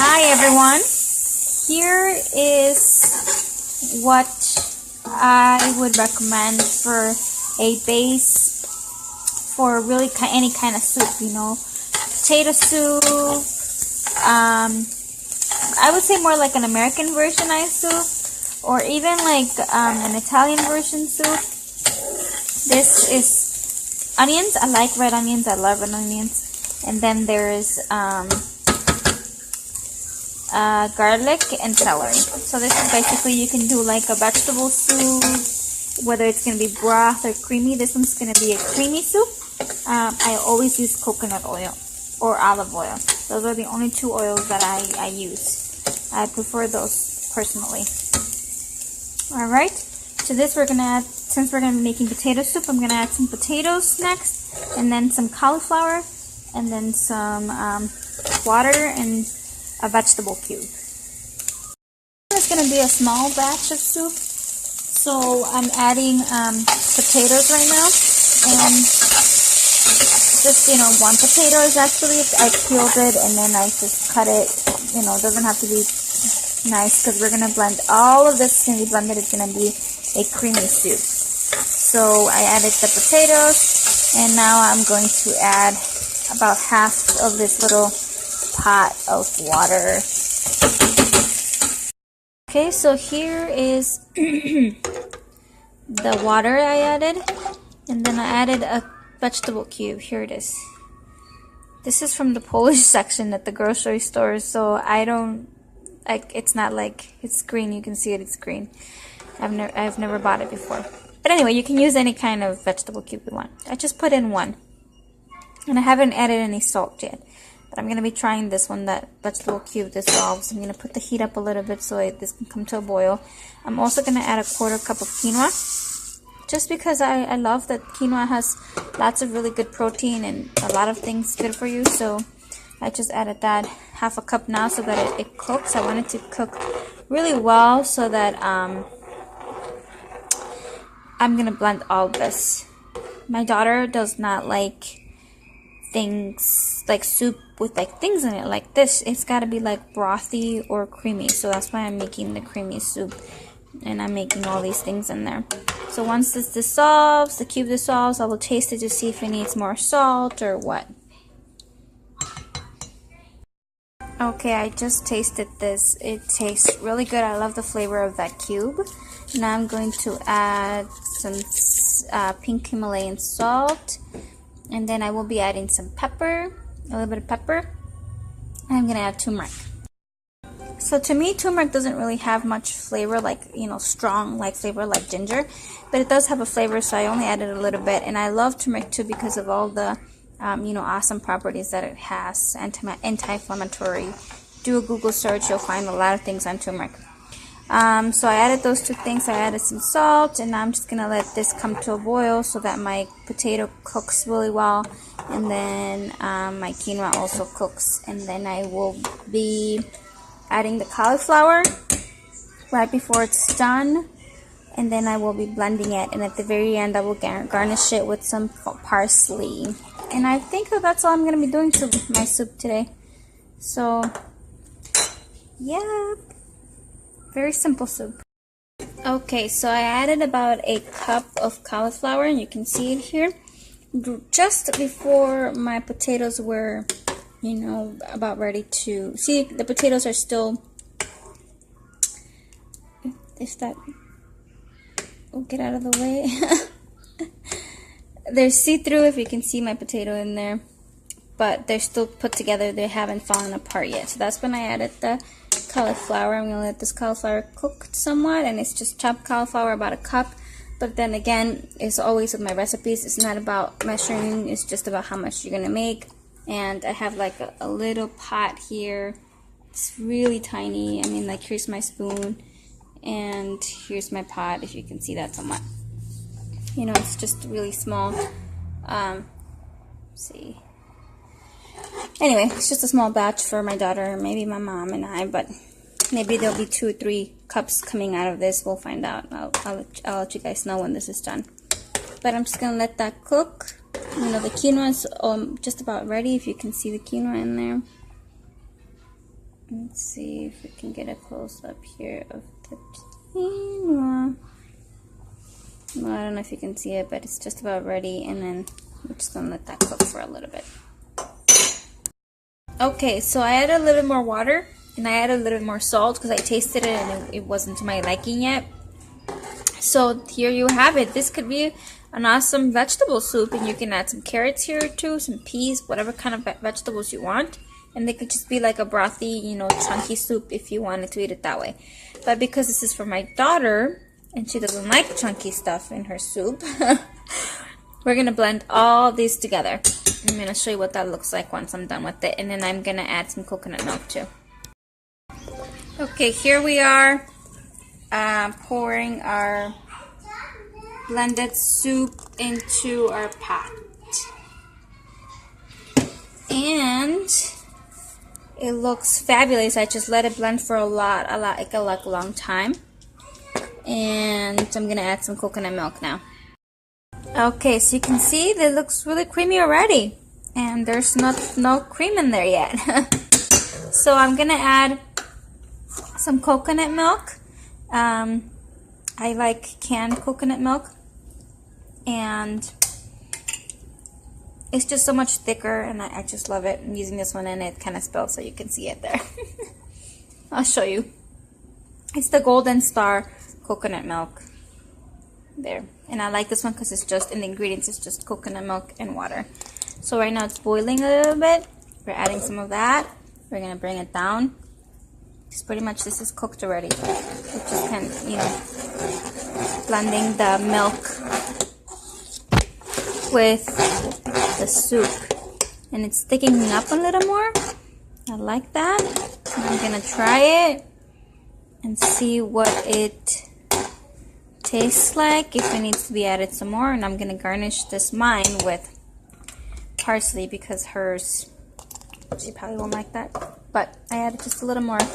Hi everyone, here is what I would recommend for a base for really any kind of soup, potato soup. I would say more like an American versionized soup, or even like an Italian version soup. This is onions. I like red onions. I love red onions. And then there's garlic and celery. So this is basically, you can do like a vegetable soup, whether it's going to be broth or creamy. This one's going to be a creamy soup. I always use coconut oil or olive oil. Those are the only two oils that I use. I prefer those personally. Alright, to this we're going to add, since we're going to be making potato soup, I'm going to add some potatoes next, and then some cauliflower, and then some water and a vegetable cube. It's going to be a small batch of soup, so I'm adding potatoes right now, and just, one potato is actually, I peeled it and then I just cut it. It doesn't have to be nice because we're going to blend all of this. Is going to be blended. It's going to be a creamy soup. So I added the potatoes, and now I'm going to add about half of this little pot of water. Okay, so here is the water I added, and then I added a vegetable cube. Here it is. This is from the Polish section at the grocery store, so it's not like it's green. You can see it's green. I've never bought it before. But anyway, you can use any kind of vegetable cube you want. I just put in one, and I haven't added any salt yet. But I'm going to be trying this one, that vegetable cube dissolves. I'm going to put the heat up a little bit so this can come to a boil. I'm also going to add a 1/4 cup of quinoa, just because I love that quinoa has lots of really good protein and a lot of things good for you. So I just added that 1/2 cup now so that it cooks. I want it to cook really well so that I'm going to blend all this. My daughter does not like things like soup with like things in it like this. It's got to be like brothy or creamy, so that's why I'm making the creamy soup, and I'm making all these things in there. So once this dissolves, the cube dissolves, I will taste it to see if it needs more salt or what. Okay, I just tasted this. It tastes really good. I love the flavor of that cube. Now I'm going to add some pink Himalayan salt, and then I will be adding some pepper, a little bit of pepper, and I'm going to add turmeric. So to me, turmeric doesn't really have much flavor, like, strong like flavor like ginger, but it does have a flavor, so I only added a little bit. And I love turmeric too because of all the, awesome properties that it has, anti-inflammatory. Do a Google search, you'll find a lot of things on turmeric. So I added those two things. I added some salt, and now I'm just gonna let this come to a boil so that my potato cooks really well, and then my quinoa also cooks. And then I will be adding the cauliflower right before it's done, and then I will be blending it, and at the very end I will garnish it with some parsley. And I think that's all I'm gonna be doing to my soup today. So yeah, very simple soup. Okay, so I added about a cup of cauliflower, and you can see it here. Just before my potatoes were, about ready to... See, the potatoes are still... If that... Oh, get out of the way. They're see-through if you can see my potato in there. But they're still put together. They haven't fallen apart yet. So that's when I added the cauliflower. I'm going to let this cauliflower cook somewhat, and it's just chopped cauliflower, about a cup. But then again, it's always with my recipes, it's not about measuring, it's just about how much you're going to make. And I have like a little pot here. It's really tiny. I mean, like, here's my spoon, and here's my pot, if you can see that somewhat. It's just really small. See. Anyway, it's just a small batch for my daughter, maybe my mom and I, but maybe there'll be 2 or 3 cups coming out of this. We'll find out. I'll let you guys know when this is done. But I'm just going to let that cook. The quinoa is just about ready, if you can see the quinoa in there. Let's see if we can get a close-up here of the quinoa. Well, I don't know if you can see it, but it's just about ready, and then we're just gonna let that cook for a little bit. Okay, so I added a little bit more water, and I added a little bit more salt because I tasted it and it wasn't to my liking yet. So here you have it. This could be an awesome vegetable soup, and you can add some carrots here too, some peas, whatever kind of vegetables you want. And they could just be like a brothy, you know, chunky soup if you wanted to eat it that way. But because this is for my daughter, and she doesn't like chunky stuff in her soup, we're going to blend all these together. I'm going to show you what that looks like once I'm done with it. And then I'm going to add some coconut milk too. Okay, here we are pouring our blended soup into our pot. And it looks fabulous. I just let it blend for a long time. And I'm going to add some coconut milk now. Okay, so you can see that it looks really creamy already, and there's no cream in there yet. So I'm gonna add some coconut milk. I like canned coconut milk, and it's just so much thicker, and I just love it. I'm using this one, and it kind of spilled, so you can see it there. I'll show you. It's the Golden Star coconut milk. There. And I like this one because it's just, in the ingredients, it's just coconut milk and water. So right now it's boiling a little bit. We're adding some of that. We're going to bring it down. Because pretty much this is cooked already. We're just kind of, you know, blending the milk with the soup. And it's thickening up a little more. I like that. And I'm going to try it and see what it tastes like, if it needs to be added some more. And I'm gonna garnish this mine with parsley because hers, she probably won't like that, but I added just a little more of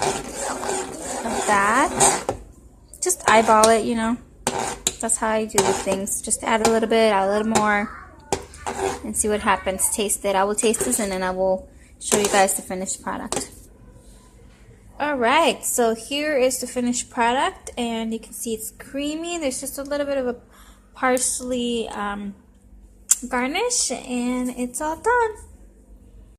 that. Just eyeball it, you know, that's how I do things. Just add a little bit, add a little more, and see what happens. Taste it. I will taste this, and then I will show you guys the finished product. Alright, so here is the finished product, and you can see it's creamy. There's just a little bit of a parsley garnish, and it's all done.